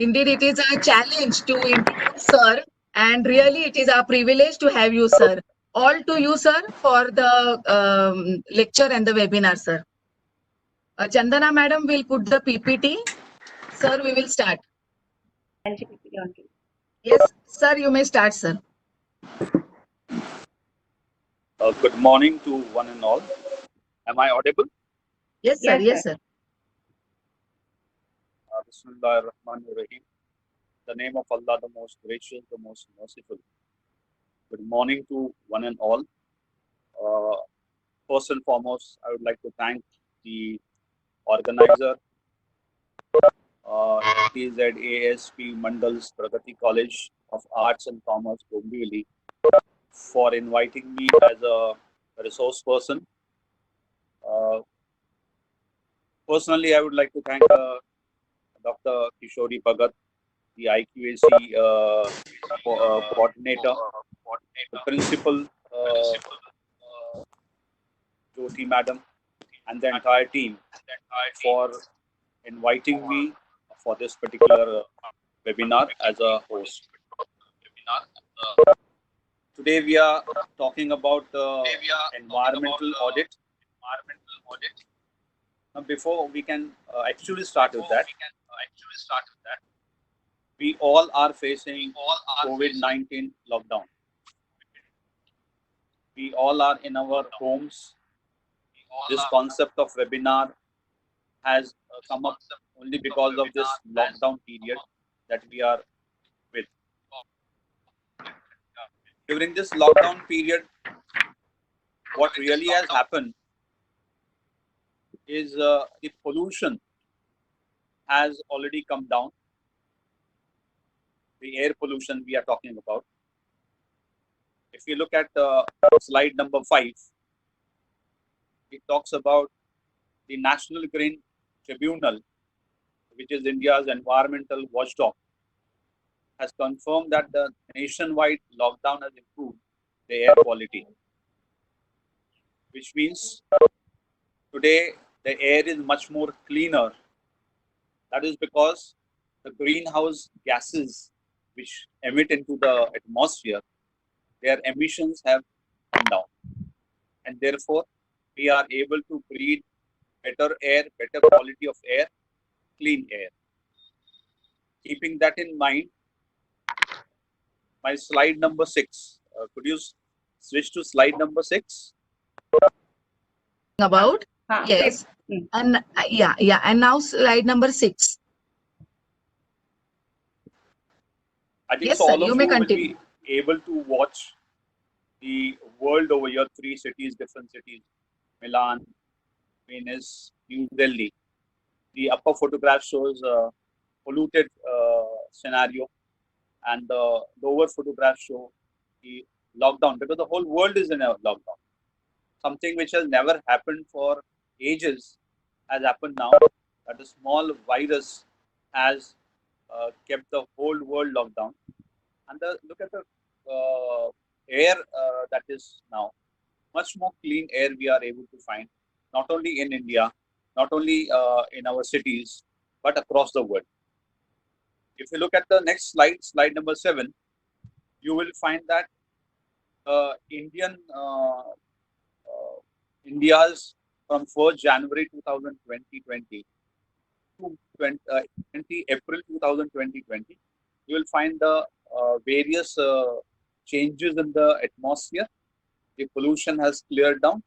Indeed, it is a challenge to introduce sir, and really it is a privilege to have you, sir. All to you, sir, for the lecture and the webinar, sir. Chandana madam will put the PPT. Sir, we will start. Yes, sir, you may start, sir. Good morning to one and all. Am I audible? Yes, sir. Yes, sir. Bismillah ar-Rahman ar-Rahim. The name of Allah, the most gracious, the most merciful. Good morning to one and all. First and foremost, I would like to thank the organizer, TZASP Mandal's Pragati College of Arts and Commerce, Dombivli, for inviting me as a resource person. Personally, I would like to thank Dr. Kishori Bhagat, the IQAC coordinator, the principal, Jyoti madam, and the entire team for inviting me for this particular webinar as a host. Today we are talking about environmental audit. Now, before we can actually start with that, we all are facing COVID-19 lockdown. We all are in our homes. This concept of webinar has come up only because of this lockdown period that we are with. During this lockdown period, what really has happened is the pollution has already come down. The air pollution we are talking about. If you look at slide number 5, it talks about the National Green Tribunal, which is India's environmental watchdog, has confirmed that the nationwide lockdown has improved the air quality, which means today the air is much more cleaner. That is because the greenhouse gases which emit into the atmosphere, their emissions have come down, and therefore we are able to breathe better air, better quality of air, clean air. Keeping that in mind, my slide number 6. Could you switch to slide number 6? About yes, and yeah, and now slide number 6. I think Yes, so. sir. All You of may you will continue. be able to watch the world over here, 3 cities, different cities: Milan, Venice, New Delhi. The upper photograph shows a polluted scenario, and the lower photograph show the lockdown, because the whole world is in a lockdown. Something which has never happened for ages has happened now. That a small virus has kept the whole world locked down. And look at the air that is now. Much more clean air we are able to find, not only in India, not only in our cities, but across the world. If you look at the next slide, slide number 7, you will find that India's from 1st January 2020 to 20 April 2020, you will find the various changes in the atmosphere. The pollution has cleared down.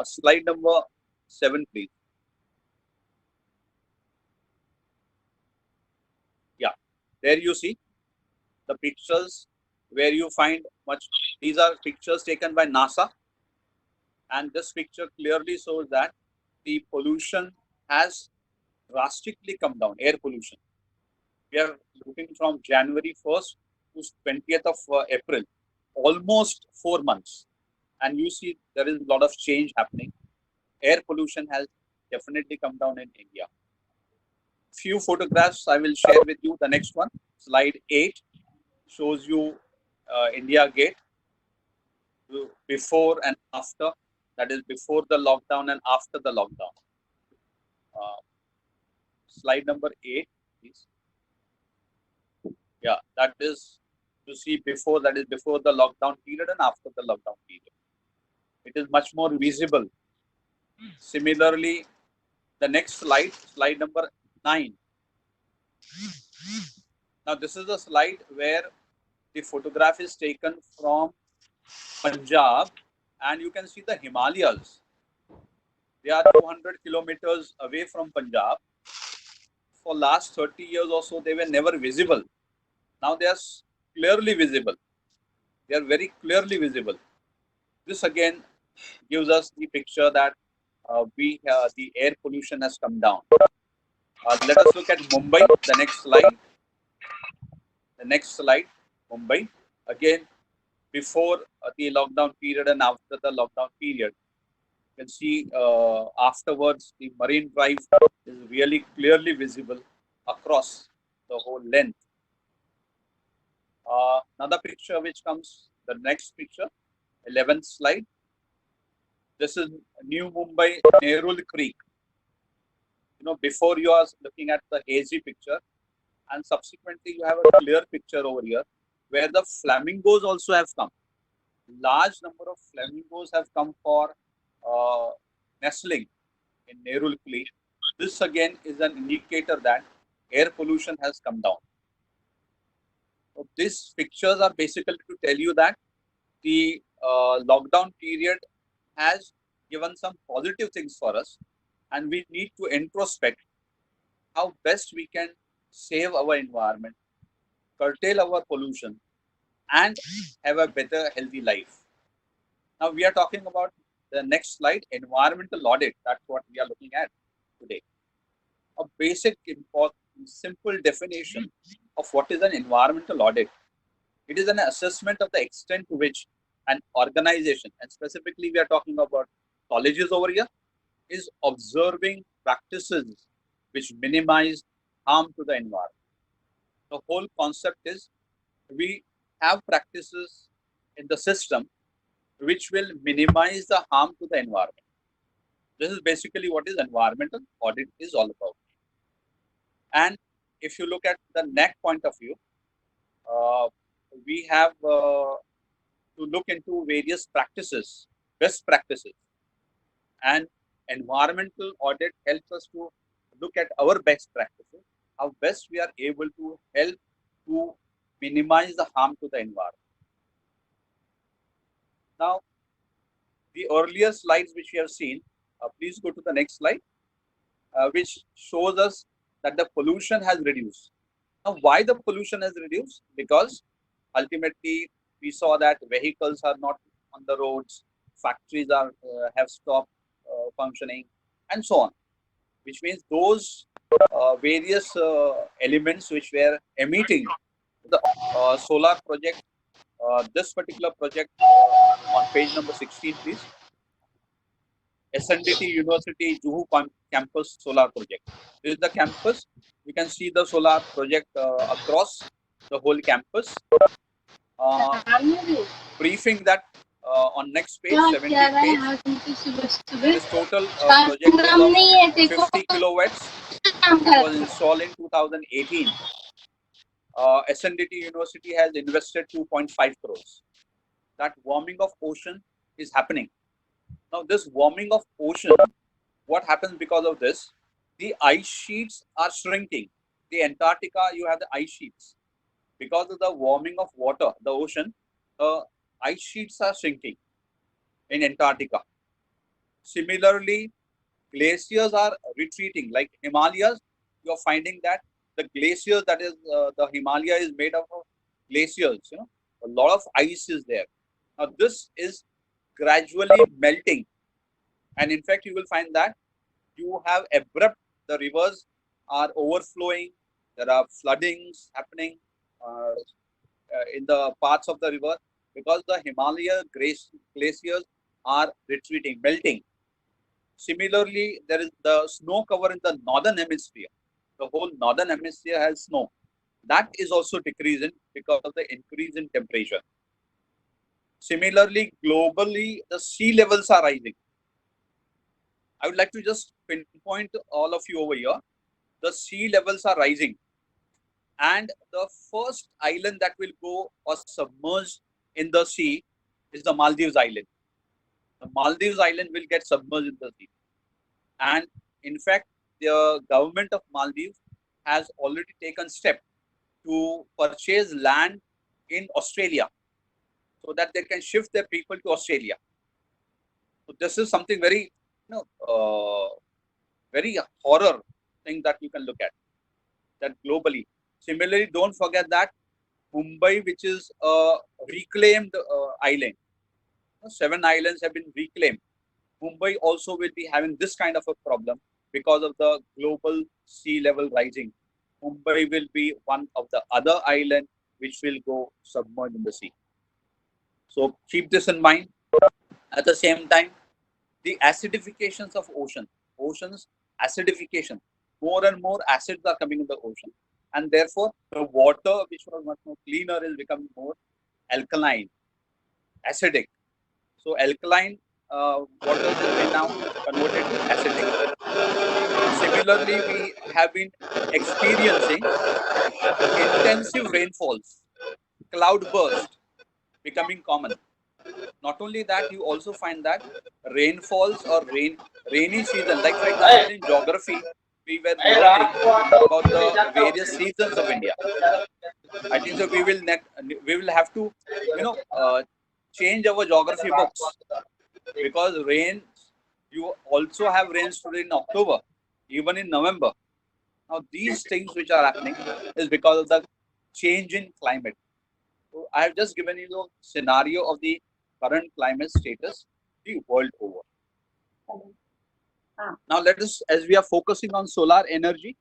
Slide number 7, please. Yeah, there you see the pictures where you find much. These are pictures taken by NASA, and this picture clearly shows that the pollution has drastically come down. Air pollution. We are looking from January 1st to 20th of April, almost 4 months, and you see there is a lot of change happening. Air pollution has definitely come down in India. Few photographs I will share with you. The next one, slide 8, shows you India Gate before and after. That is before the lockdown and after the lockdown. Slide number 8, please. Yeah, that is to see before, that is before the lockdown period and after the lockdown period. It is much more visible. Similarly, the next slide, slide number 9. Now, this is a slide where the photograph is taken from Punjab, and you can see the Himalayas. They are 200 kilometers away from Punjab. For last 30 years or so, they were never visible. Now they are clearly visible. They are very clearly visible. This again gives us the picture that the air pollution has come down. Let us look at Mumbai. The next slide. The next slide. Mumbai. Again, before the lockdown period and after the lockdown period. You can see afterwards the Marine Drive is really clearly visible across the whole length. Another picture which comes, the next picture, 11th slide. This is New Mumbai, Nerul Creek. You know, before you are looking at the hazy picture, and subsequently you have a clear picture over here where the flamingos also have come. Large number of flamingos have come for nestling in Nerul Creek. This again is an indicator that air pollution has come down. So these pictures are basically to tell you that the lockdown period has given some positive things for us, and we need to introspect how best we can save our environment, curtail our pollution, and have a better, healthy life. Now we are talking about the next slide, environmental audit. That's what we are looking at today. A basic, important, simple definition of what is an environmental audit. It is an assessment of the extent to which an organization, and specifically we are talking about colleges over here, is observing practices which minimize harm to the environment. The whole concept is we have practices in the system which will minimize the harm to the environment. This is basically what is environmental audit is all about. And if you look at the NAC point of view, we have to look into various practices, best practices. And environmental audit helps us to look at our best practices, how best we are able to help to minimize the harm to the environment. Now, the earlier slides which we have seen, please go to the next slide, which shows us that the pollution has reduced. Now, why the pollution has reduced? Because ultimately we saw that vehicles are not on the roads, factories have stopped functioning, and so on. Which means those various elements which were emitting the solar project, this particular project on page number 16, please. SNDT University Juhu campus solar project. This is the campus. You can see the solar project across the whole campus. Briefing that on next page, 17 page. This total project is of 50 kilowatts. It was installed in 2018. SNDT University has invested 2.5 crores. That warming of ocean is happening. Now, this warming of ocean, what happens because of this? The ice sheets are shrinking. The Antarctica, you have the ice sheets. Because of the warming of water, the ocean, the ice sheets are shrinking in Antarctica. Similarly, glaciers are retreating. Like Himalayas, you are finding that the glaciers, that is, the Himalaya is made up of glaciers. You know, a lot of ice is there. Now, this is gradually melting, and in fact, you will find that you have abrupt. The rivers are overflowing. There are floodings happening in the parts of the river because the Himalaya glaciers are retreating, melting. Similarly, there is the snow cover in the northern hemisphere. The whole northern hemisphere has snow. That is also decreasing because of the increase in temperature. Similarly, globally, the sea levels are rising. I would like to just pinpoint all of you over here. The sea levels are rising. And the first island that will go or submerged in the sea is the Maldives Island. The Maldives Island will get submerged in the sea. And in fact, the government of Maldives has already taken steps to purchase land in Australia so that they can shift their people to Australia. So this is something very, very horror thing that you can look at that globally. Similarly, don't forget that Mumbai, which is a reclaimed island, 7 islands have been reclaimed. Mumbai also will be having this kind of a problem because of the global sea level rising. Mumbai will be one of the other island which will go submerged in the sea. So keep this in mind. At the same time, the acidifications of oceans acidification, more and more acids are coming in the ocean, and therefore the water which was much more cleaner is becoming more alkaline, acidic. So alkaline waters has been now converted to acidic. Similarly, we have been experiencing intensive rainfalls, cloud burst becoming common. Not only that, you also find that rainfalls or rainy season, like for example in geography, we were learning about the various seasons of India. I think so. We will have to, change our geography books, because rain, you also have rains today in October, even in November. Now these things which are happening is because of the change in climate. So I have just given you the scenario of the current climate status the world over. Now let us, as we are focusing on solar energy,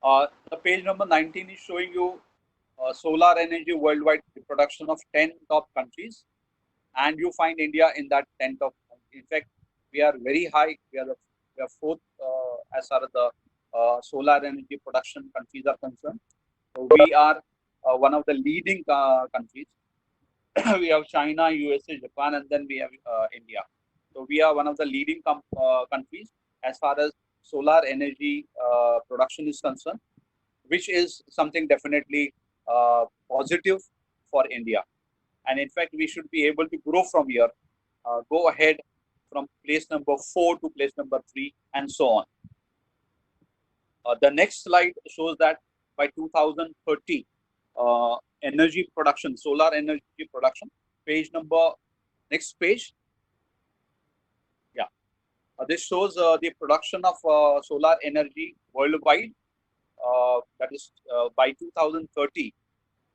the page number 19 is showing you solar energy worldwide production of 10 top countries, and you find India in that 10 top. In fact, we are very high. We are fourth as far as the solar energy production countries are concerned. So we are one of the leading countries. We have China, USA, Japan, and then we have India. So we are one of the leading countries as far as solar energy production is concerned, which is something definitely positive for India. And in fact, we should be able to grow from here, go ahead from place number 4 to place number 3, and so on. The next slide shows that by 2030, energy production, solar energy production, page number, next page. Yeah. This shows the production of solar energy worldwide. That is by 2030,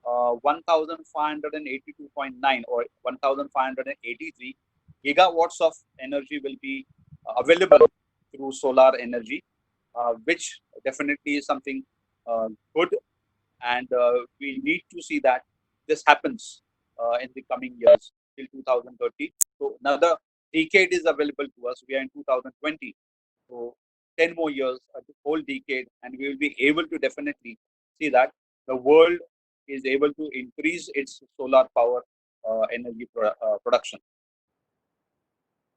1582.9 or 1583 gigawatts of energy will be available through solar energy, which definitely is something good, and we need to see that this happens in the coming years till 2030. So another decade is available to us. We are in 2020, so 10 more years, a whole decade, and we will be able to definitely see that the world is able to increase its solar power energy production.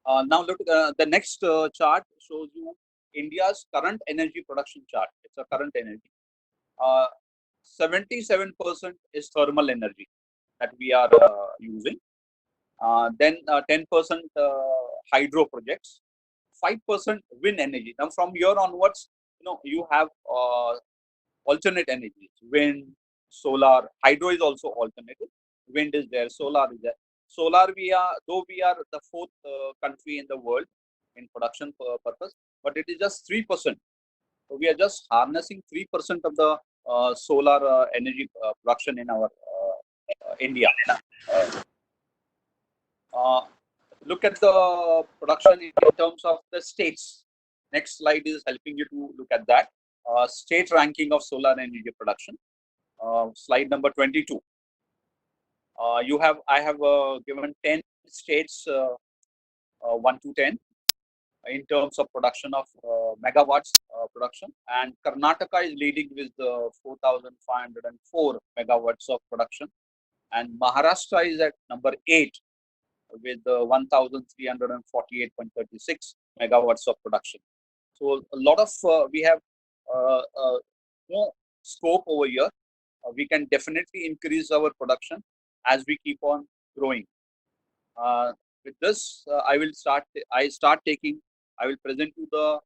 Now look, the next chart shows you India's current energy production chart. It's a current energy. 77% is thermal energy that we are using. Then 10% hydro projects, 5% wind energy. Now from here onwards, you have alternate energies: wind, solar, hydro is also alternative. Wind is there, solar is there. Solar, though we are the fourth country in the world in production purpose, but it is just 3%. So we are just harnessing 3% of the solar energy production in our India. Look at the production in terms of the states. Next slide is helping you to look at that. State ranking of solar energy production. Slide number 22. I have given 10 states, 1 to 10, in terms of production of megawatts production, and Karnataka is leading with 4,504 megawatts of production, and Maharashtra is at number 8 with 1,348.36 megawatts of production. So a lot of we have more scope over here. We can definitely increase our production as we keep on growing. With this, I will start. I will present you the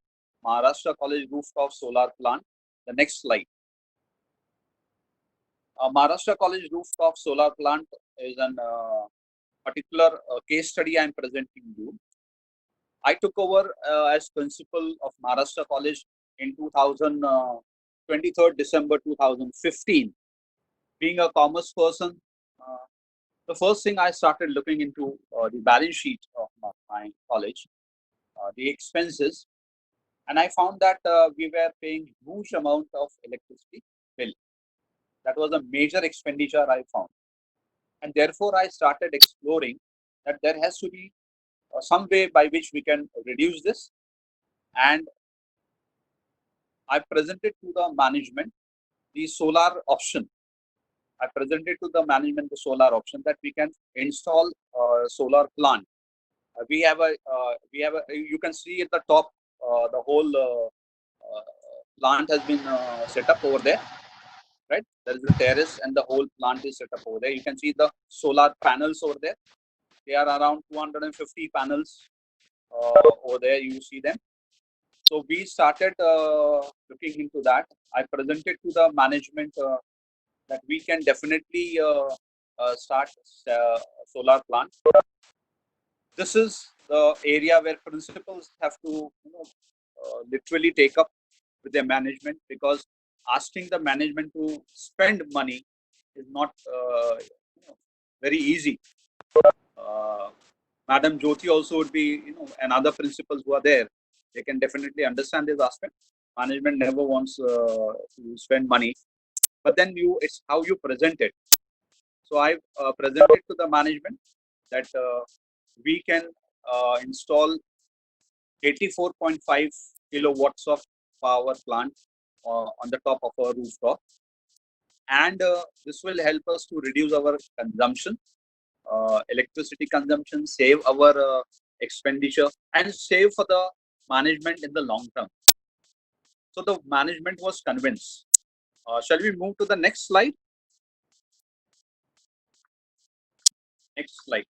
Maharashtra College rooftop solar plant. The next slide. Maharashtra College rooftop solar plant is an particular case study I am presenting you. I took over as principal of Maharashtra College in 23rd December 2015. Being a commerce person, the first thing I started looking into the balance sheet of my college, the expenses, and I found that we were paying huge amount of electricity bill. That was a major expenditure I found, and therefore I started exploring that there has to be some way by which we can reduce this, and I presented to the management the solar option. I presented to the management the solar option that we can install solar plant. You can see at the top the whole plant has been set up over there, right? There is a terrace and the whole plant is set up over there. You can see the solar panels over there. They are around 250 panels over there. You see them. So we started looking into that. I presented to the management that we can definitely start solar plant. This is the area where principals have to literally take up with their management, because asking the management to spend money is not very easy. Madam Jyoti also would be, and other principals who are there, they can definitely understand this aspect. Management never wants to spend money, but then it's how you present it. So I presented to the management that we can install 84.5 kilowatts of power plant on the top of our rooftop, and this will help us to reduce our consumption, electricity consumption, save our expenditure, and save for the management in the long term. So the management was convinced. Shall we move to the next slide? Next slide.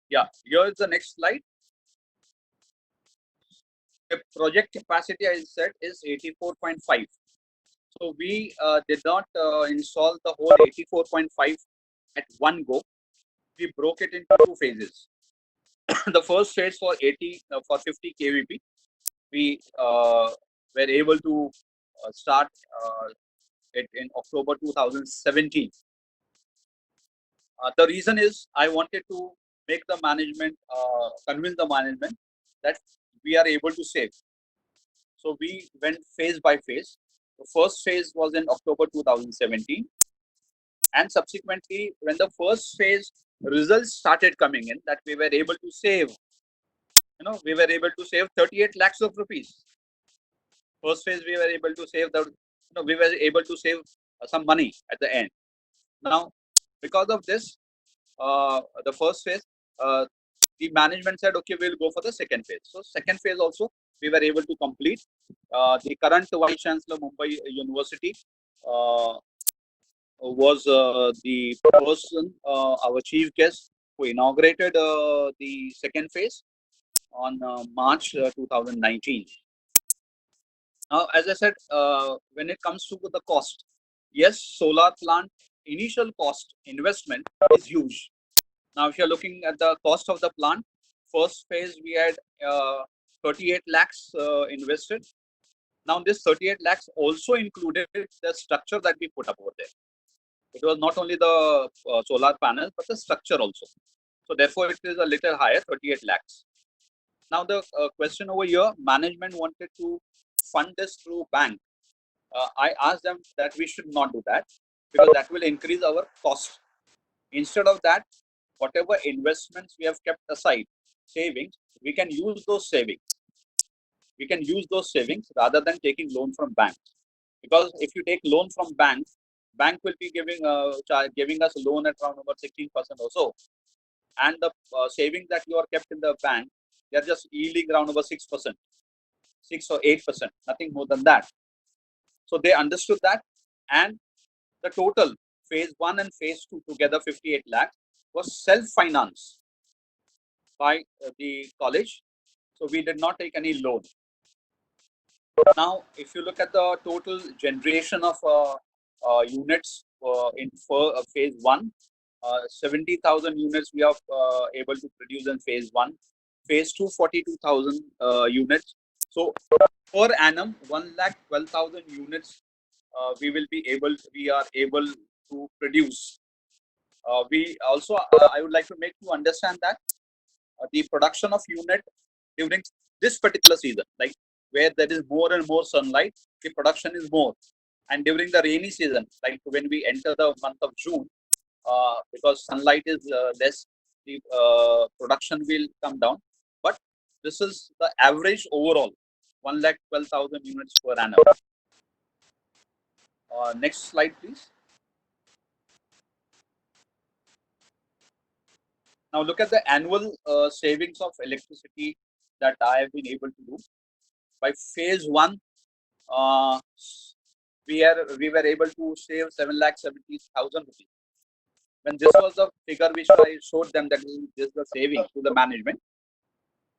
Yeah, here is the next slide. The project capacity, I said, is 84.5. So we did not install the whole 84.5 at one go. We broke it into two phases. The first phase for 50 kVp, we were able to start it in October 2017. The reason is I wanted to make the management, convince the management that we are able to save. So we went phase by phase. The first phase was in October 2017. And subsequently, when the first phase results started coming in, that we were able to save, we were able to save 38 lakhs of rupees. First phase, we were able to save we were able to save some money at the end. Now, because of this, the first phase, the management said, okay, we'll go for the second phase. So second phase also, we were able to complete. The current Vice Chancellor, Mumbai University, was the person, our chief guest, who inaugurated the second phase on March 2019. Now, as I said, when it comes to the cost, yes, solar plant initial cost investment is huge. Now, if you're looking at the cost of the plant, first phase we had 38 lakhs invested. Now, this 38 lakhs also included the structure that we put up over there. It was not only the solar panels, but the structure also. So therefore, it is a little higher, 38 lakhs. Now, the question over here, management wanted to fund this through bank. I asked them that we should not do that, because that will increase our cost. Instead of that, whatever investments we have kept aside, savings, we can use those savings. We can use those savings rather than taking loan from banks. Because if you take loan from bank will be giving us a loan at around about 16% or so, and the savings that you are kept in the bank, they are just yielding around about 6%. 6 or 8%, nothing more than that. So they understood that, and the total phase 1 and phase 2 together 58 lakhs was self-financed by the college. So we did not take any loan. Now, if you look at the total generation of units in phase 1, 70,000 units we are able to produce in phase 1. Phase 2, 42,000 units. So per annum, 1,12,000 units we are able to produce. We also, I would like to make you understand that the production of unit during this particular season, like where there is more and more sunlight, the production is more. And during the rainy season, like when we enter the month of June, because sunlight is less, the production will come down. But this is the average overall, 1,12,000 units per annum. Next slide, please. Now look at the annual savings of electricity that I have been able to do. By phase 1, uh, we were able to save 7,70,000 rupees. When this was the figure which I showed them, that this is the saving to the management,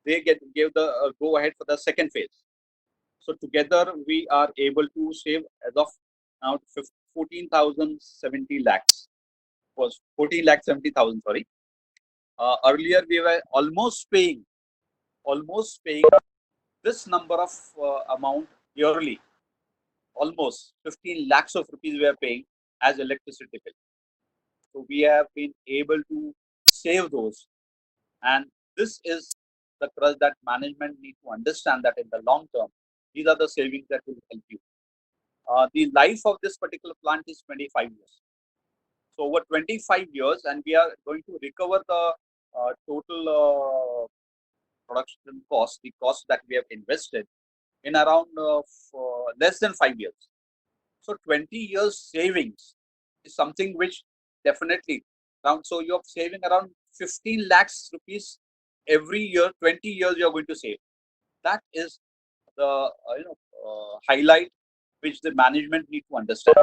they gave the go ahead for the second phase. So together we are able to save as of now 14,070 lakhs. Was 14 lakh 70,000, sorry. Earlier we were almost paying this number of amount yearly. Almost 15 lakhs of rupees we are paying as electricity bill. So we have been able to save those, and this is the trust that management need to understand, that in the long term, these are the savings that will help you. The life of this particular plant is 25 years. So over 25 years, and we are going to recover the total production cost, the cost that we have invested in around less than 5 years. So 20 years savings is something which definitely around. So you're saving around 15 lakhs rupees every year. 20 years you're going to save. That is the highlight which the management need to understand.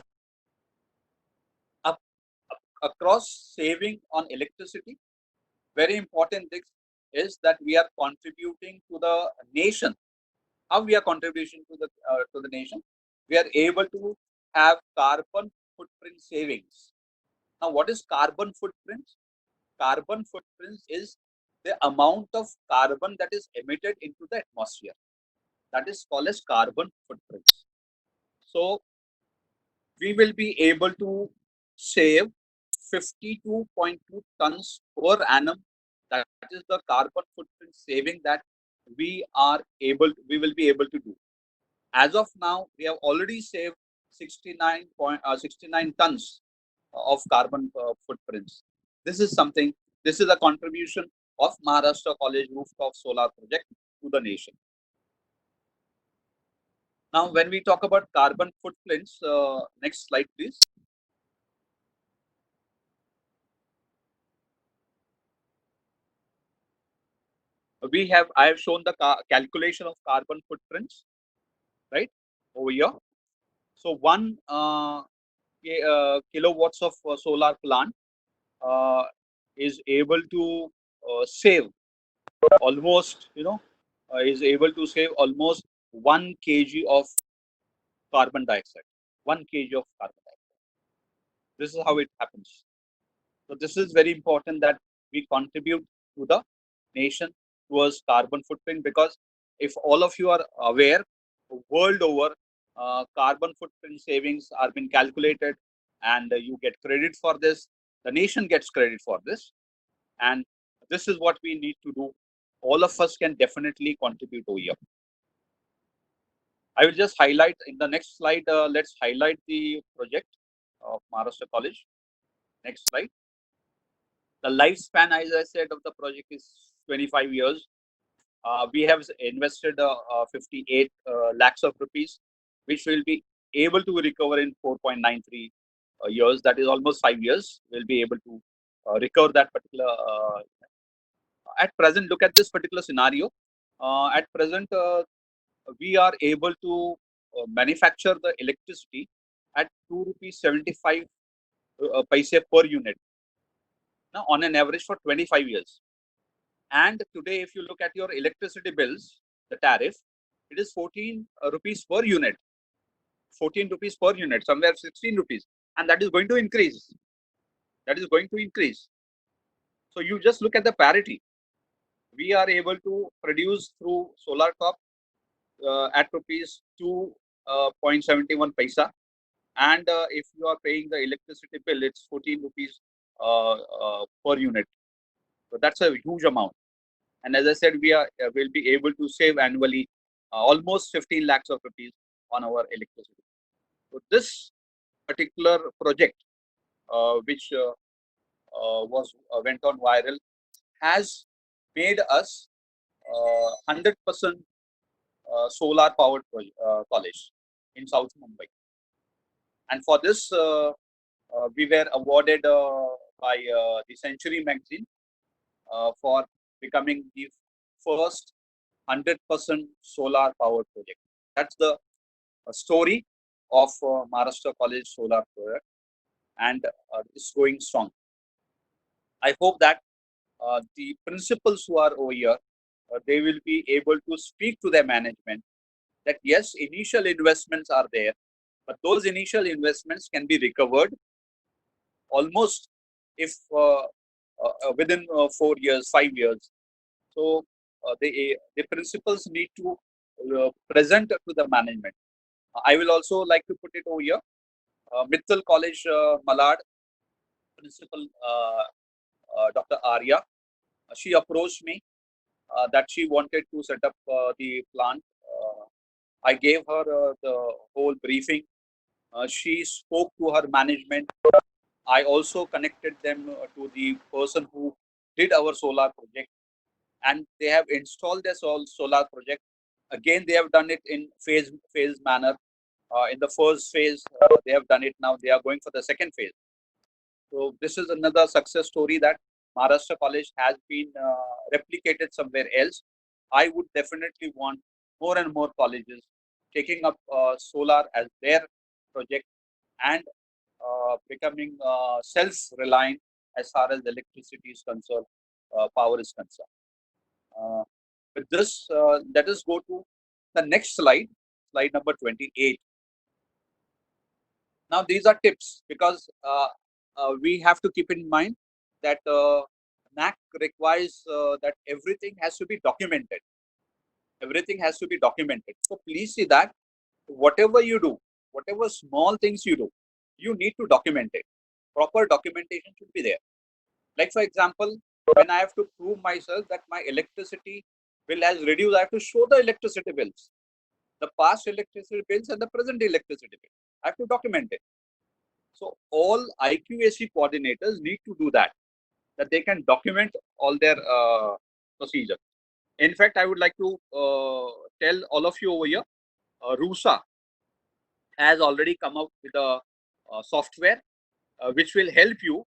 Across saving on electricity, very important thing is that we are contributing to the nation. How we are contributing to the nation? We are able to have carbon footprint savings. Now, what is carbon footprint? Carbon footprint is the amount of carbon that is emitted into the atmosphere. That is called as carbon footprints. So we will be able to save 52.2 tons per annum. That is the carbon footprint saving that we will be able to do. As of now, we have already saved 69 tons of carbon footprints. This is something. This is a contribution of Maharashtra College rooftop solar project to the nation. Now, when we talk about carbon footprints, next slide, please. I have shown the calculation of carbon footprints, right, over here. So 1 kilowatts of solar plant is able to save almost, is able to save almost 1 kg of carbon dioxide. 1 kg of carbon dioxide. This is how it happens. So this is very important that we contribute to the nation towards carbon footprint, because if all of you are aware, world over, carbon footprint savings are being calculated, and you get credit for this. The nation gets credit for this, and this is what we need to do. All of us can definitely contribute over here. I will just highlight in the next slide. Let's highlight the project of Maharashtra College. Next slide. The lifespan, as I said, of the project is 25 years. We have invested 58 lakhs of rupees, which will be able to recover in 4.93 years. That is almost 5 years. We'll be able to recover that particular. At present, look at this particular scenario. At present, we are able to manufacture the electricity at 2 rupees 75 paise per unit, now on an average for 25 years. And today, if you look at your electricity bills, the tariff, it is 14 rupees per unit, 14 rupees per unit, somewhere 16 rupees. And that is going to increase. That is going to increase. So you just look at the parity. We are able to produce through solar crop at rupees 2.71 paisa. And if you are paying the electricity bill, it's 14 rupees per unit. So that's a huge amount. And as I said, we will be able to save annually almost 15 lakhs of rupees on our electricity. So this particular project, which was went on viral, has made us 100% solar powered college in South Mumbai. And for this, we were awarded by the Century magazine for becoming the first 100% solar powered project. That's the story of Maharashtra College Solar Project, and it's going strong. I hope that the principals who are over here, they will be able to speak to their management that yes, initial investments are there, but those initial investments can be recovered almost if within 4 years, 5 years. So the principals need to present to the management. I will also like to put it over here. Mittal College, Malad, principal Dr. Arya, she approached me that she wanted to set up the plant. I gave her the whole briefing. She spoke to her management. I also connected them to the person who did our solar project, and they have installed their solar project. Again, they have done it in phase manner. In the first phase, they have done it. Now they are going for the second phase. So this is another success story that Maharashtra College has been replicated somewhere else. I would definitely want more and more colleges taking up solar as their project and becoming self-reliant as far as electricity is concerned, power is concerned. With this, let us go to the next slide, slide number 28. Now, these are tips because we have to keep in mind that NAC requires that everything has to be documented. Everything has to be documented. So please see that whatever you do, whatever small things you do, you need to document it. Proper documentation should be there. Like for example, when I have to prove myself that my electricity bill has reduced, I have to show the electricity bills, the past electricity bills and the present electricity bill. I have to document it. So all IQAC coordinators need to do that they can document all their procedure. In fact, I would like to tell all of you over here, RUSA has already come out with a software which will help you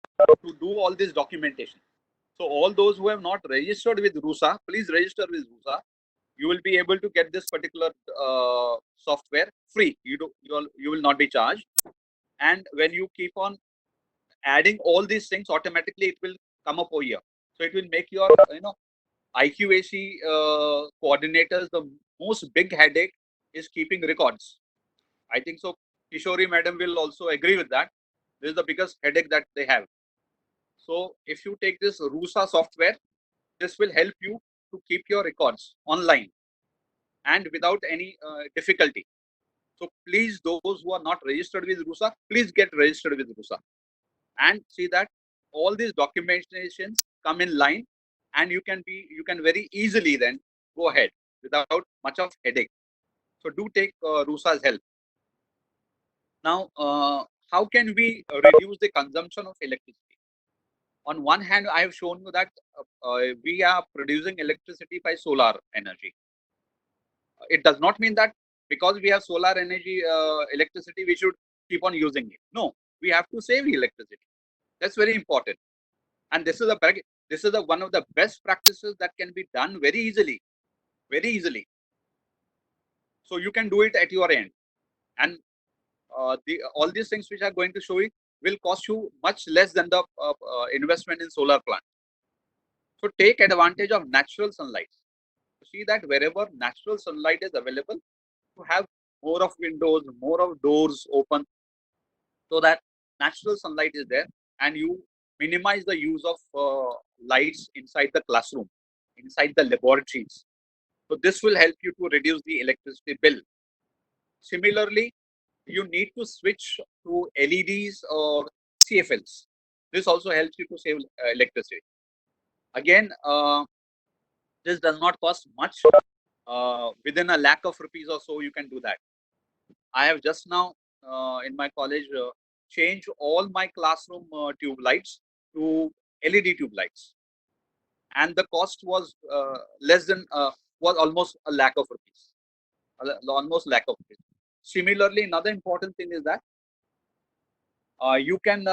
to do all this documentation. So all those who have not registered with RUSA, please register with RUSA. You will be able to get this particular software free. You will not be charged. And when you keep on adding all these things, automatically it will come up over here. So it will make your IQAC coordinators, the most big headache is keeping records. I think so. Kishori madam will also agree with that. This is the biggest headache that they have. So if you take this RUSA software, this will help you to keep your records online and without any difficulty. So please, those who are not registered with RUSA, please get registered with RUSA and see that all these documentations come in line, and you can very easily then go ahead without much of headache. So do take RUSA's help. Now, how can we reduce the consumption of electricity? On one hand, I have shown you that we are producing electricity by solar energy. It does not mean that because we have solar energy, electricity, we should keep on using it. No, we have to save electricity. That's very important. And this is one of the best practices that can be done very easily. Very easily. So you can do it at your end, and all these things which are going to show you will cost you much less than the investment in solar plant. So take advantage of natural sunlight. See that wherever natural sunlight is available, you have more of windows, more of doors open, so that natural sunlight is there, and you minimize the use of lights inside the classroom, inside the laboratories. So this will help you to reduce the electricity bill. Similarly, you need to switch to LEDs or CFLs. This also helps you to save electricity. Again, this does not cost much. Within a lakh of rupees or so, you can do that. I have just now in my college changed all my classroom tube lights to LED tube lights, and the cost was less than was almost a lakh of rupees, almost lakh of rupees. Similarly, another important thing is that you can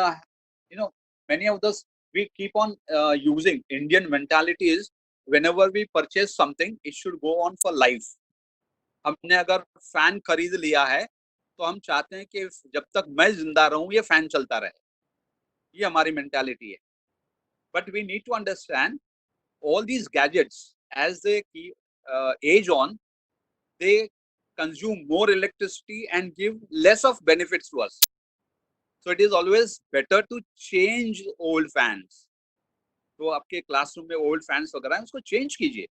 you know many of us, we keep on using Indian mentality is whenever we purchase something, it should go on for life. हमने अगर fan खरीद लिया है तो हम चाहते हैं कि जब तक मैं जिंदा रहूं ये फैन चलता रहे. ये हमारी मेंटालिटी है. But we need to understand all these gadgets as they keep age on, they consume more electricity and give less of benefits to us. So it is always better to change old fans. तो आपके classroom में old fans वगैरह हैं उसको change कीजिए.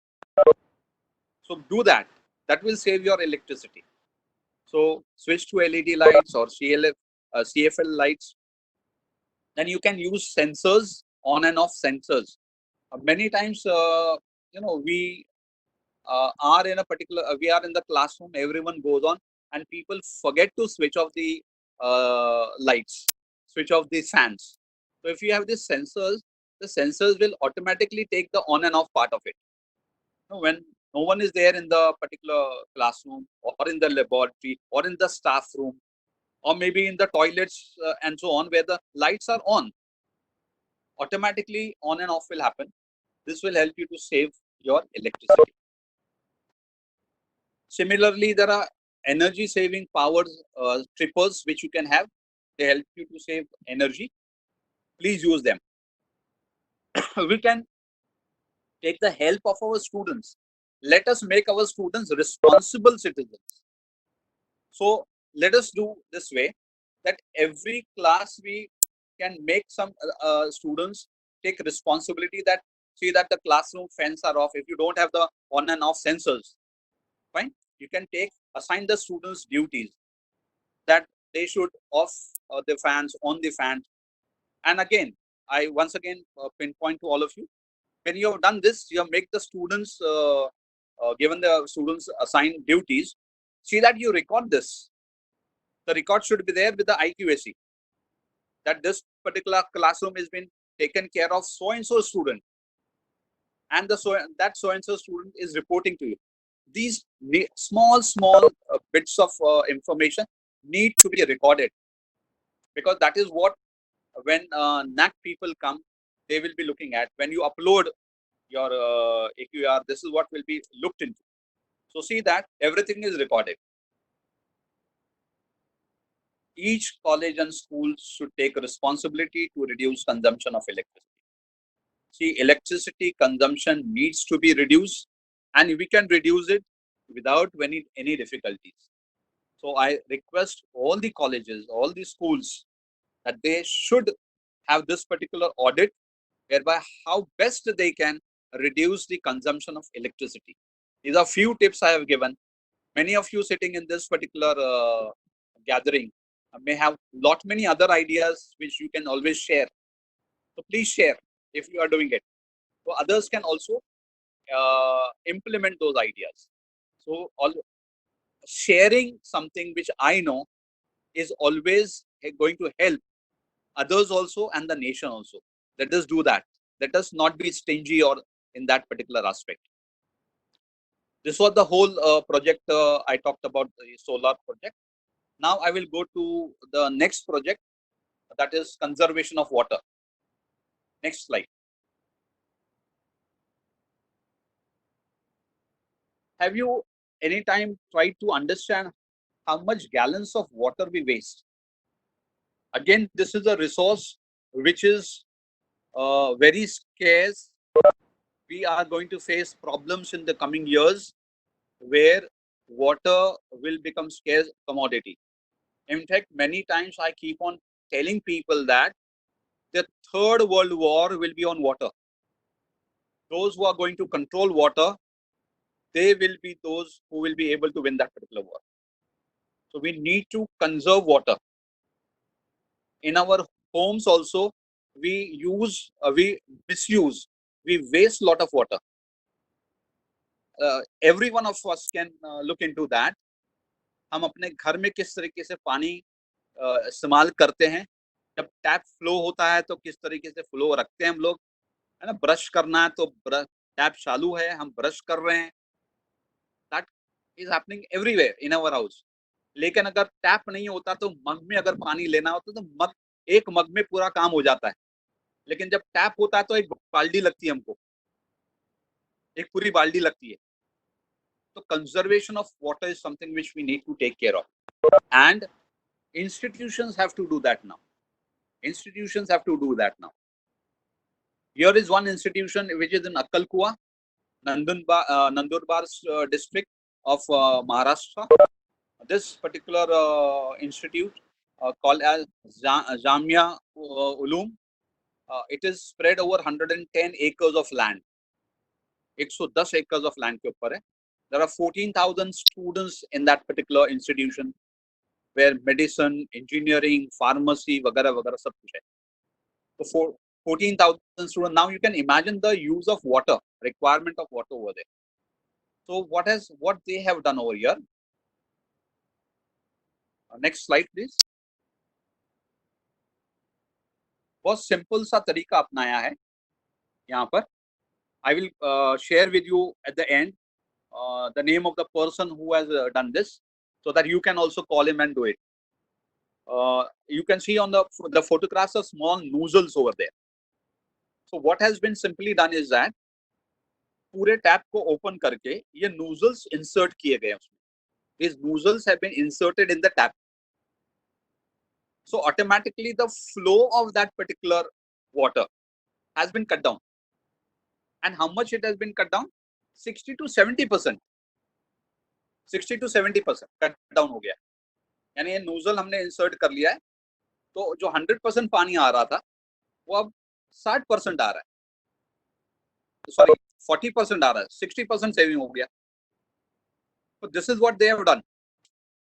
So do that. That will save your electricity. So switch to LED lights or CFL lights. Then you can use sensors, on and off sensors. Many times, we are in a particular, we are in the classroom, everyone goes on, and people forget to switch off the lights, switch off the fans. So if you have these sensors, the sensors will automatically take the on and off part of it. When no one is there in the particular classroom or in the laboratory or in the staff room or maybe in the toilets and so on, where the lights are on, automatically on and off will happen. This will help you to save your electricity. Similarly, there are energy saving powers trippers which you can have. They help you to save energy. Please use them. We can take the help of our students. Let us make our students responsible citizens. So let us do this way that every class we can make some students take responsibility, that see that the classroom fans are off. If you don't have the on and off sensors, fine, you can assign the students duties that they should off the fans, on the fans. And again, I once again pinpoint to all of you, when you have done this, you have make the students given the students assigned duties, see that you record this. The record should be there with the IQAC, that this particular classroom has been taken care of so and so student, and that so and so student is reporting to you. These small bits of information need to be recorded, because that is what, when NAC people come, they will be looking at. When you upload your AQR, this is what will be looked into. So see that everything is recorded. Each college and school should take responsibility to reduce consumption of electricity. See, electricity consumption needs to be reduced, and we can reduce it without any difficulties. So I request all the colleges, all the schools, that they should have this particular audit, whereby how best they can reduce the consumption of electricity. These are few tips I have given. Many of you sitting in this particular gathering may have many other ideas which you can always share. So please share if you are doing it, so others can also implement those ideas. So sharing something which I know is always going to help others also and the nation also. Let us do that. Let us not be stingy or in that particular aspect. This was the whole project I talked about, the solar project. Now I will go to the next project, that is conservation of water. Next slide. Have you anytime try to understand how much gallons of water we waste. Again, this is a resource which is very scarce. We are going to face problems in the coming years where water will become scarce commodity. In fact, many times I keep on telling people that the third world war will be on water. Those who are going to control water, they will be those who will be able to win that particular war. So we need to conserve water. In our homes also, we misuse, we waste a lot of water. Every one of us can look into that. हम अपने घर में किस तरीके से पानी इस्तेमाल करते हैं, जब टैप फ्लो होता है तो किस तरीके से फ्लो रखते हैं हम लोग, है ना. ब्रश करना है तो टैप चालू है, हम ब्रश कर रहे हैं. That is happening everywhere in our house. लेकिन अगर टैप नहीं होता तो मग में अगर पानी लेना होता तो एक मग में पूरा काम हो जाता है. लेकिन जब टैप होता है तो एक बाल्टी लगती है हमको, एक पूरी बाल्टी लगती है. तो conservation of water is something which we need to take care of, and institutions have to do that now. Institutions have to do that now. Here is one institution which is in Akkalkuwa, Nandurbar district of Maharashtra. This particular institute called as Jamia Uloom, it is spread over 110 acres of land. 110 acres of land के ऊपर है. There are 14,000 students in that particular institution, where medicine, engineering, pharmacy, वगैरह वगैरह सब कुछ है. So 14,000 students. Now you can imagine the use of water, requirement of water over there. So what they have done over here. Next slide, please. बहुत simple सा तरीका अपनाया है यहाँ पर. I will share with you at the end the name of the person who has done this, so that you can also call him and do it. You can see on the photographs of small nozzles over there. So what has been simply done is that पूरे tap को open करके ये nozzles insert किए गए उसमें. These nozzles have been inserted in the tap. So automatically the flow of that particular water has been cut down. And how much it has been cut down? 60 to 70%. 60 to 70% cut down हो गया. यानी ये nozzle हमने insert कर लिया है, तो जो 100% पानी आ रहा था वो अब 60% आ रहा है. Sorry, 40% आ रहा है. 60% सेविंग हो गया. So this is what they have done.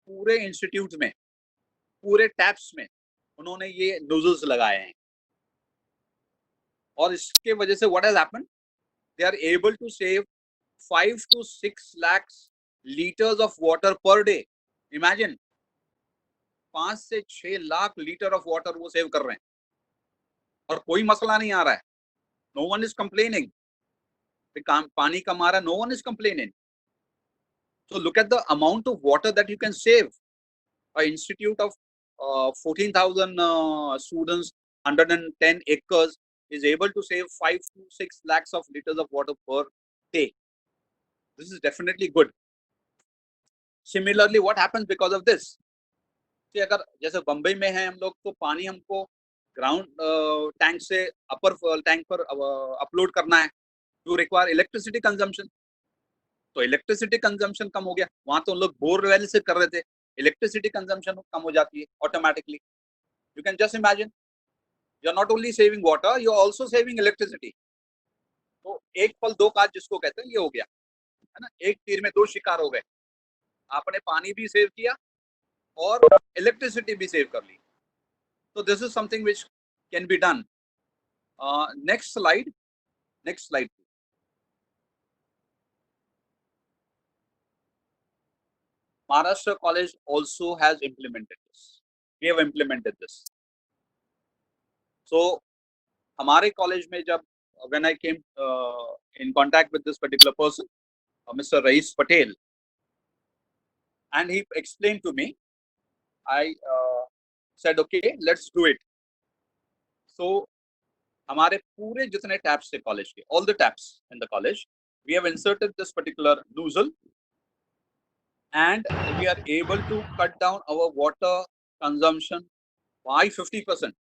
पूरे इंस्टीट्यूट में, पूरे टैप्स में उन्होंने ये nozzles लगाए हैं. और इसके वजह से what has happened? They are able to save 5 to 6 lakhs liters of water per day. Imagine, 5 से 6 लाख लीटर ऑफ वाटर वो सेव कर रहे हैं और कोई मसला नहीं आ रहा है. No one is complaining. पानी कम आ रहा है, no one is complaining. So look at the amount of water that you can save. An institute of 14,000 students, 110 acres, is able to save 5 to 6 lakhs of liters of water per day. This is definitely good. Similarly, what happens because of this? कि अगर जैसे बंबई में है हम लोग, तो पानी हमको ग्राउंड टैंक से अपर टैंक पर अपलोड करना है. To require electricity consumption. तो इलेक्ट्रिसिटी कंजम्पशन कम हो गया. वहां तो हम लोग बोरवेल से कर रहे थे, इलेक्ट्रिसिटी कंजम्पशन कम हो जाती है automatically. You can just imagine, you are not only saving water, you are also saving electricity. तो एक फल दो काज जिसको कहते हैं, ये हो गया, है ना. एक तीर में दो शिकार हो गए. आपने पानी भी सेव किया और इलेक्ट्रिसिटी भी सेव कर ली. तो this is something which can be done. Next slide. Next slide. Maharashtra College also has implemented this. We have implemented this. So, हमारे college में जब when I came in contact with this particular person, Mr. Rais Patel, and he explained to me, I said, okay, let's do it. So, हमारे पूरे जितने taps थे college के, all the taps in the college, we have inserted this particular nozzle, and we are able to cut down our water consumption by 50%.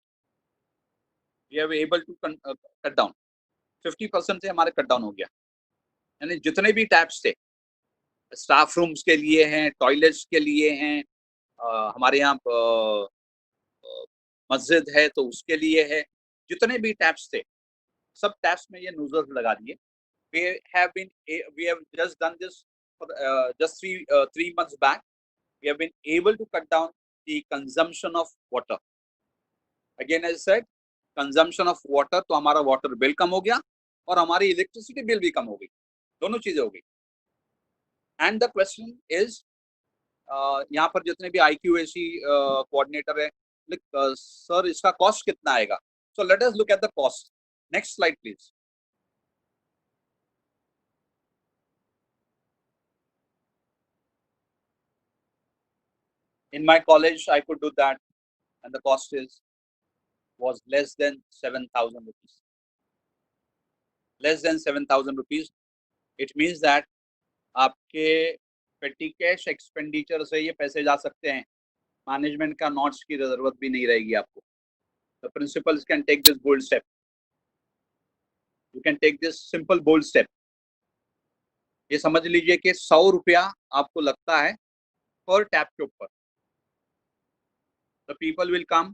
We are able to cut down 50% से हमारे cut down हो गया। यानी जितने भी taps थे, staff rooms के लिए हैं, टॉयलेट्स के लिए हैं, हमारे यहाँ मस्जिद है तो उसके लिए है, जितने भी टैप्स थे सब टैप्स में ये नोजल्स लगा दिए। We have just done this for just three months back. We have been able to cut down the consumption of water. Again, as I said, consumption of water, तो हमारा water bill कम हो गया और हमारी electricity bill भी कम हो गई, दोनों चीजें हो गई। एंड द क्वेश्चन इज, यहाँ पर जितने भी IQAC कोऑर्डिनेटर है, सर इसका कॉस्ट कितना आएगा? So let us look at the cost. Next slide please. In my college, I could do that, and the cost was less than 7,000 rupees. Less than 7,000 rupees. It means that आपके पेटी cash expenditure से ये पैसे जा सकते हैं, management का notes की जरूरत भी नहीं रहेगी आपको। The principals can take this bold step. You can take this simple bold step. ये समझ लीजिए कि 100 रुपया आपको लगता है पर टैप के ऊपर। The people will come,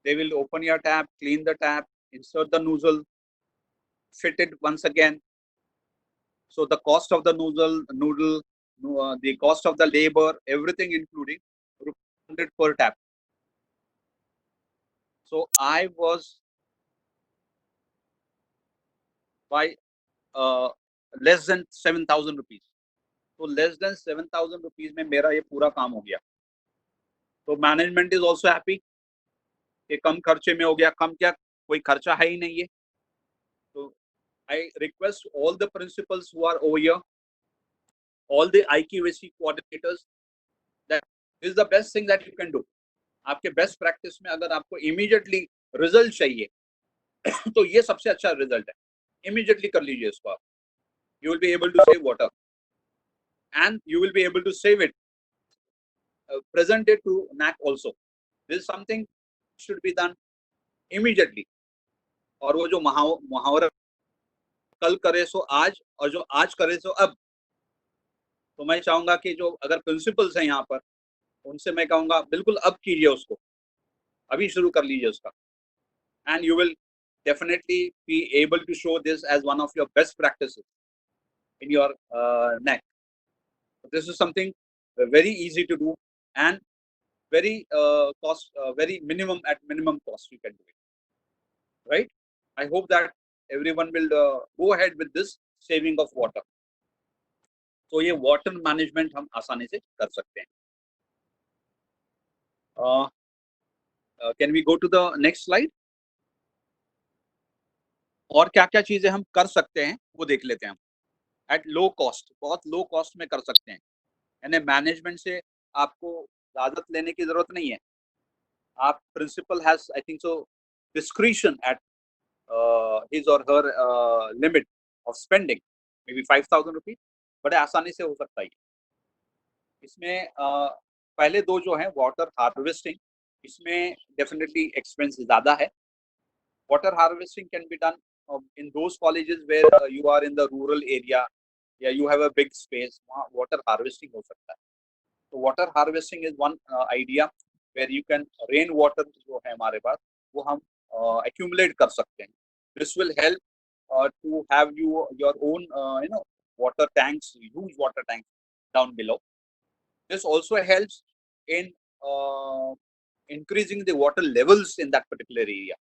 they will open your tap, clean the tap, insert the nozzle, fit it once again. So the cost of the noodle, the cost of the labor, everything including 100 per tap. So I was by less than 7,000 rupees. So less than 7,000 rupees में मेरा ये पूरा काम हो गया। तो management is also happy कि कम खर्चे में हो गया। कम क्या, कोई खर्चा है ही नहीं है। तो I request all the principals who are over here, all the IQAC coordinators, that this is the best thing that you can do. आपके बेस्ट प्रैक्टिस में अगर आपको इमीडिएटली रिजल्ट चाहिए तो ये सबसे अच्छा रिजल्ट है। इमीडिएटली कर लीजिए इसको आप। You will be able to save water and you will be able to save it, present it to NAC also. This is something should be done immediately. और वो जो मुहावरा कल करे सो आज और जो आज करे सो अब, तो मैं चाहूंगा कि जो अगर प्रिंसिपल्स हैं यहाँ पर, उनसे मैं कहूंगा बिल्कुल अब कीजिए उसको, अभी शुरू कर लीजिए उसका। And you will definitely be able to show this as one of your best practices in your NAC. This is something very easy to do and very very minimum cost you can do it, right? I hope that everyone will go ahead with this saving of water. तो ये water management हम आसानी से कर सकते हैं। Can we go to the next slide? और क्या क्या चीजें हम कर सकते हैं वो देख लेते हैं हम। एट लो कॉस्ट, बहुत लो कॉस्ट में कर सकते हैं। यानी मैनेजमेंट से आपको इजाजत लेने की जरूरत नहीं है। आप principal has I think so discretion at his or her limit of spending, maybe 5,000 rupees, बड़े आसानी से हो सकता है। इसमें पहले दो जो है वाटर हार्वेस्टिंग, इसमें डेफिनेटली एक्सपेंस ज़्यादा है। Water harvesting can be done in those colleges where you are in the rural area या you have a big space, वहाँ वाटर हार्वेस्टिंग हो सकता है। तो water harvesting is one idea where you can rain water जो है हमारे पास वो हम accumulate कर सकते हैं। This will help to have your own water tanks, huge water tanks down below. This also helps in increasing the water levels in that particular area.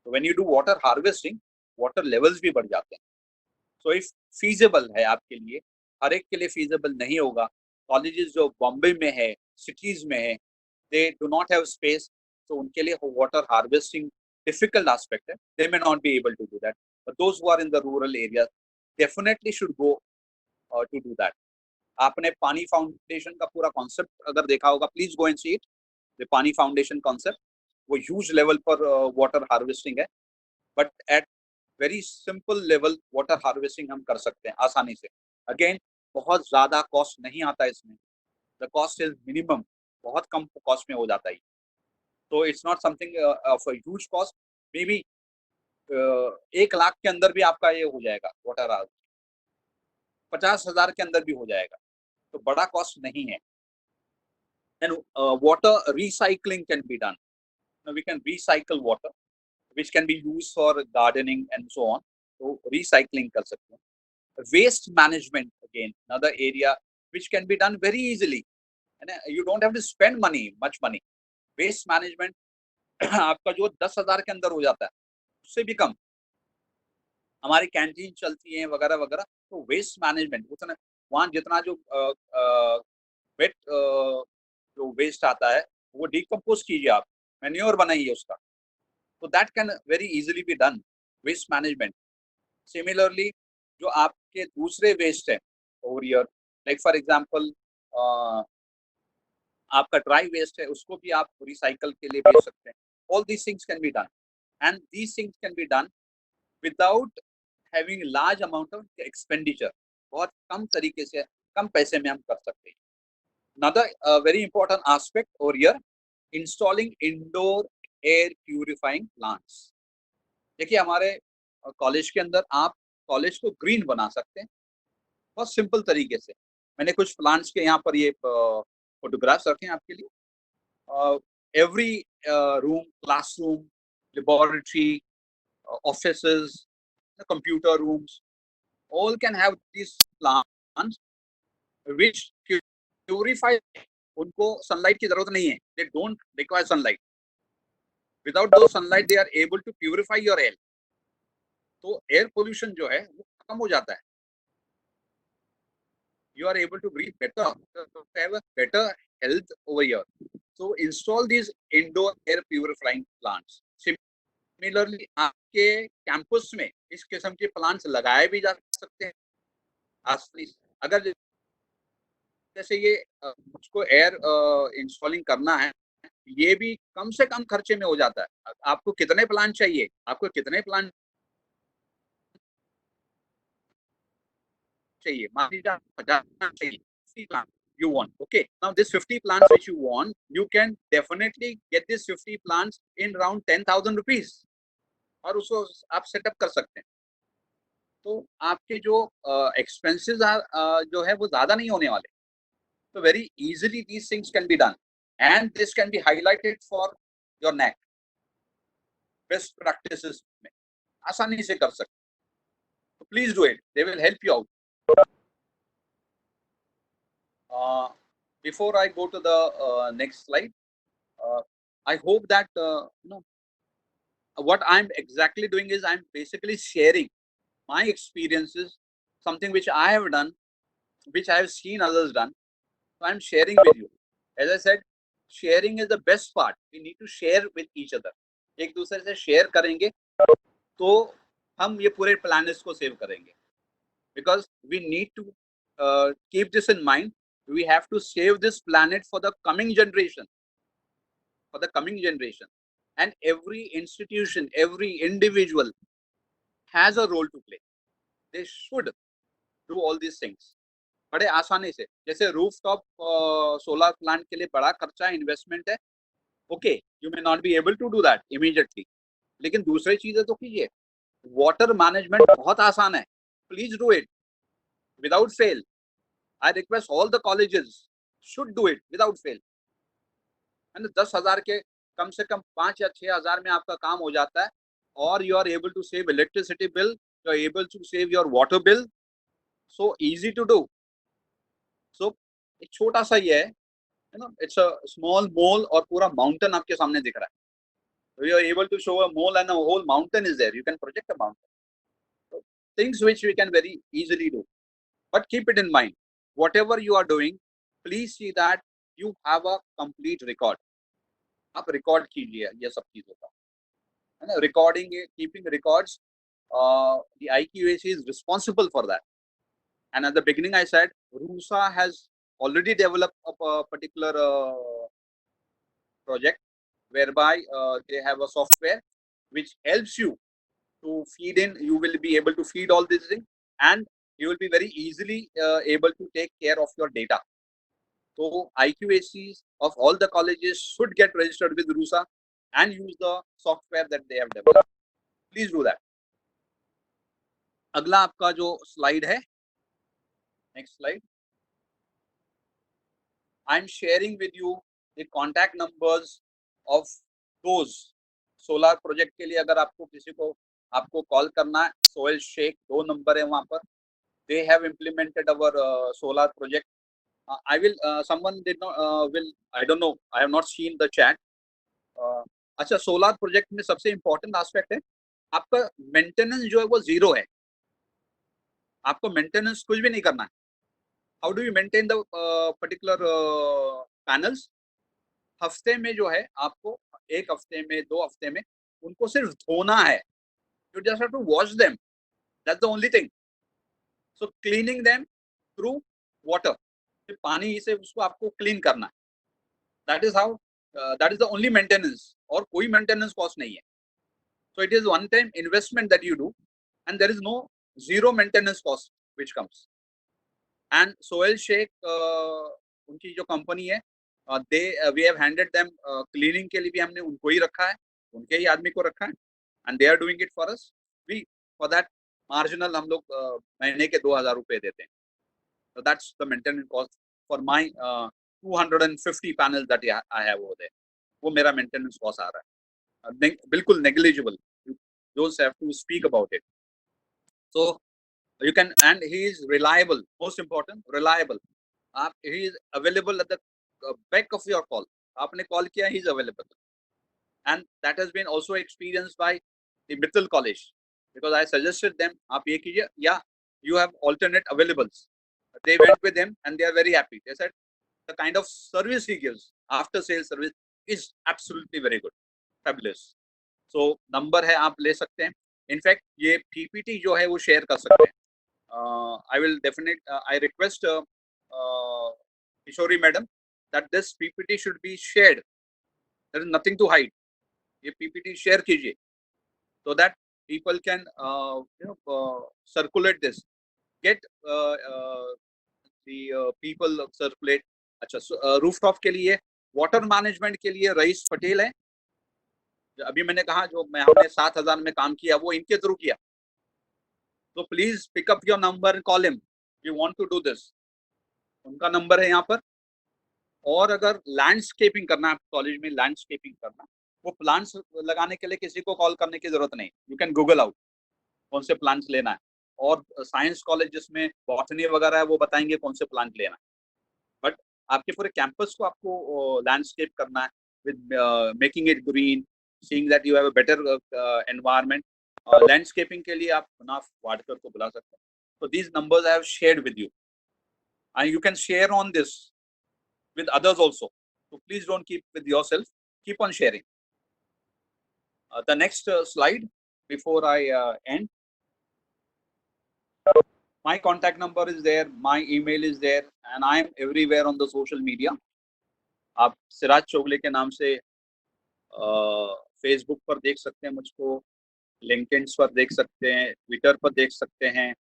So when you do water harvesting, water levels भी बढ़ जाते हैं। So if feasible है आपके लिए, हर एक के लिए feasible नहीं होगा। कॉलेजेस जो बॉम्बे में है, सिटीज में है, they do not have space, so उनके लिए water harvesting difficult aspect है, they may not be able to do that. But those who are in the rural areas definitely should go to do that. आपने पानी foundation का पूरा concept अगर देखा होगा, please go and see it. The पानी foundation concept वो huge level पर वाटर हार्वेस्टिंग है, but at very simple level water harvesting हम कर सकते हैं आसानी से। अगेन बहुत ज्यादा कॉस्ट नहीं आता इसमें, the cost is minimum, बहुत कम cost में हो जाता है. So it's not something of a huge cost. Maybe 1 lakh के अंदर भी आपका ये हो जाएगा वाटर हार्वेस्टिंग, 50,000 के अंदर भी हो जाएगा, तो बड़ा कॉस्ट नहीं है. And water recycling can be done. Now we can recycle water, which can be used for gardening and so on. So recycling कर सकते हैं. Waste management, again another area which can be done very easily, and you don't have to spend much money. Waste management आपका जो 10,000 के अंदर हो जाता है, उससे भी कम. हमारी कैंटीन चलती है वगैरह वगैरह, तो वेस्ट मैनेजमेंट उतना, वहाँ जितना जो वेट जो वेस्ट आता है वो डिकम्पोज कीजिए, आप मैन्योर बनाइए उसका, तो that can very easily be done. Waste management. Similarly जो आपके दूसरे वेस्ट है over year, like for example आपका ड्राई वेस्ट है, उसको भी आप रिसाइकल के लिए भेज सकते हैं. All these things can be done, and these things can be done without having large amount of expenditure. बहुत कम तरीके से, कम पैसे में हम कर सकते हैं. Another very important aspect over here, installing indoor air purifying plants. देखिए हमारे कॉलेज के अंदर आप कॉलेज को ग्रीन बना सकते हैं बहुत सिंपल तरीके से. मैंने कुछ प्लांट्स के यहाँ पर ये फोटोग्राफ्स रखे हैं आपके लिए. Every room, classroom, laboratory, offices, the computer rooms, all can have these plants which purify. उनको सनलाइट की जरूरत नहीं है, they don't require sunlight. Without those sunlight they are able to purify your air. तो एयर पोल्यूशन जो है वो कम हो जाता है. You are able to breathe better, have a better health over here. So install these indoor air purifying plants. Similarly आपके campus में इस किस्म के प्लांट्स लगाए भी जा सकते हैं आसानी से. अगर जैसे ये उसको एयर इंस्टॉलिंग करना है, ये भी कम से कम खर्चे में हो जाता है. आपको कितने प्लांट चाहिए, आपको कितने प्लांट चाहिए, मान लीजिए 50 चाहिए, 50 plants you want. Okay, now this 50 plants which you want, you can definitely get this 50 plants in around 10,000 rupees, और उसको आप सेटअप कर सकते हैं. तो आपके जो एक्सपेंसेस जो है वो ज्यादा नहीं होने वाले. तो very easily these things can be done, and this can be highlighted for your neck. Best practices में आसानी से कर सकते. तो please do it, they will help you out. Before I go to the next slide, I hope that what I'm exactly doing is I'm basically sharing my experiences, something which I have done, which I have seen others done. So I'm sharing with you. As I said, sharing is the best part. We need to share with each other. एक दूसरे से share करेंगे तो हम ये पूरे planet को save करेंगे. Because we need to keep this in mind. We have to save this planet for the coming generation. For the coming generation. And every institution, every individual has a role to play. They should do all these things. बड़े आसानी से, जैसे roof top solar plant के लिए बड़ा खर्चा investment है. Okay, you may not be able to do that immediately, लेकिन दूसरी चीजें तो कीजिए. वाटर मैनेजमेंट बहुत आसान है. Please do it without fail. I request all the colleges should do it without fail. है 10,000 के कम से कम 5 या 6,000 में आपका काम हो जाता है, और you are able to save electricity bill, you are able to save your water bill. So easy to do. So एक छोटा सा ये है, इट्स अ स्मॉल मोल और पूरा माउंटेन आपके सामने दिख रहा है. So you are able to show a mole and a whole mountain is there. You can project a mountain. So things which we can very easily do. But keep it in mind. Whatever you are doing, please see that you have a complete record. आप record कीजिए ये सब चीजों का, है ना. Recording, keeping records, the IQAC is responsible for that. And at the beginning I said RUSA has already developed a particular project whereby they have a software which helps you to feed in. You will be able to feed all these things, and you will be very easily able to take care of your data. So IQACs of all the colleges should get registered with RUSA and use the software that they have developed. Please do that. अगला आपका जो slide है, next slide. I'm sharing with you the contact numbers of those solar project के लिए अगर आपको किसी को आपको कॉल करना है, सोहेल शेख 2 नंबर है वहां पर. They have implemented our solar project. I will someone did not will I don't know, I have not seen the chat. अच्छा, सोलार प्रोजेक्ट में सबसे इंपॉर्टेंट एस्पेक्ट है आपका मेंटेनेंस जो है वो जीरो है. आपको मेंटेनेंस कुछ भी नहीं करना है. How do you maintain the particular panels? हफ्ते में जो है आपको, एक हफ्ते में, 2 हफ्ते में उनको सिर्फ धोना है. You just have to wash them, that's the only thing. So cleaning them through water, पानी से उसको आपको क्लीन करना है. That is how, that is the only maintenance, और कोई मेंटेनेंस कॉस्ट नहीं है. So it is one time investment that you do, and there is no zero maintenance cost which comes. And Sohail Sheikh, उनकी जो company है, we have handed them cleaning के लिए भी हमने उनको ही रखा है, उनके ही आदमी को रखा है, and they are doing it for us. We for that marginal हम लोग महीने के 2000 रुपए देते हैं. So that's the maintenance cost for my 250 panels that I have over there. वो मेरा maintenance cost आ रहा है. बिल्कुल negligible. You just have to speak about it. So you can, and he is reliable. Most important, reliable. He is available at the beck of your call. आपने call किया, he is available. And that has been also experienced by the Mittal College, because I suggested them, आप ये कीजिए, yeah, you have alternate availables. They went with him and they are very happy. They said the kind of service he gives, after sales service, is absolutely very good. Fabulous. So number है, आप ले सकते हैं. In fact ये PPT जो है वो share कर सकते हैं. I will definitely I request Kishori madam that this PPT should be shared. There is nothing to hide. ये PPT share कीजिए so that people can circulate this. Get the people circulate. अच्छा, rooftop के लिए, water management के लिए rice Patel है. अभी मैंने कहा जो हमने 7000 में काम किया वो इनके थ्रू किया. तो please pick up your number and call him, you want to do this. उनका नंबर है यहाँ पर. और अगर लैंडस्केपिंग करना है, कॉलेज में लैंडस्केपिंग करना, वो प्लांट्स लगाने के लिए किसी को कॉल करने की जरूरत नहीं. यू कैन गूगल आउट कौन से प्लांट्स लेना है. और साइंस कॉलेज जिसमें बॉटनी वगैरह है वो बताएंगे कौन से प्लांट लेना है. बट आपके पूरे कैंपस को आपको लैंडस्केप करना है with making it green, seeing that you have a better environment. Landscaping के लिए आप मुनाफ वाडकर को बुला सकते हैं. So these numbers I have shared with you, and you can share on this with others also. So please don't keep with yourself. Keep on sharing. The next slide before I end. My contact number is there, my email is there, and I am everywhere on the social media. आप सिराज चोगले के नाम से Facebook पर देख सकते हैं मुझको, LinkedIn पर देख सकते हैं, ट्विटर पर देख सकते हैं,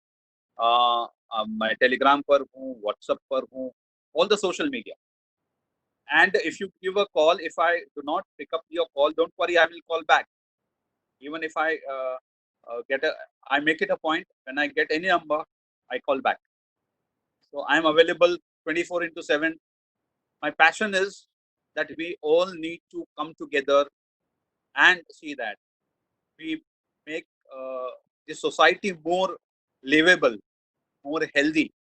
मैं टेलीग्राम पर हूँ, व्हाट्सएप पर हूँ, all the social media. And if you give a call, if I do not pick up your call, don't worry, I will call back. Even if I I make it a point, when I get any number, I call back. So I am available 24/7. My passion is that we all need to come together and see that we make the society more livable, more healthy.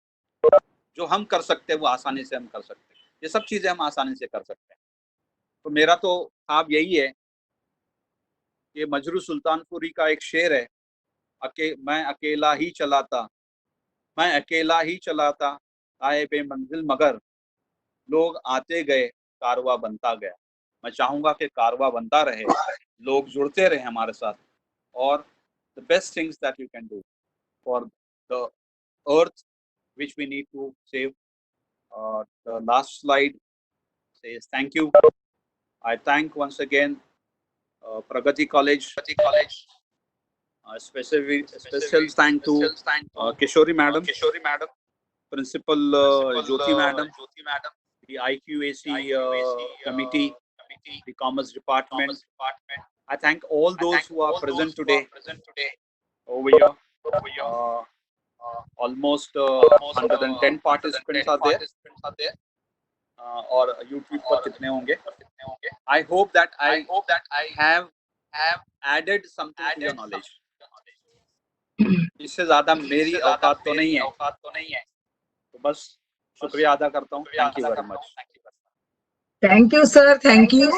जो हम कर सकते हैं वो आसानी से हम कर सकते हैं. ये सब चीजें हम आसानी से कर सकते हैं. तो मेरा तो ख्वाब यही है कि मजरू सुल्तानपुरी का एक शेर है, मैं अकेला ही चलाता, मैं अकेला ही चलाता आए बेमंजिल मगर लोग आते गए कारवा बनता गया. मैं चाहूंगा कि कारवा बनता रहे, लोग जुड़ते रहे हमारे साथ. और the best things that you can do for the earth which we need to save. The last slide says thank you. I thank once again Pragati College. Special thank to Kishori madam, Principal Jyoti madam, the IQAC committee, the Commerce Department. I thank all those who are present today over here. Almost 110 participants are there. और YouTube पर कितने होंगे? I hope that I have added something to your knowledge. इससे ज़्यादा मेरी औकात तो नहीं है. तो बस शुक्रिया अदा करता हूँ. Thank you very much. Thank you, sir. Thank you.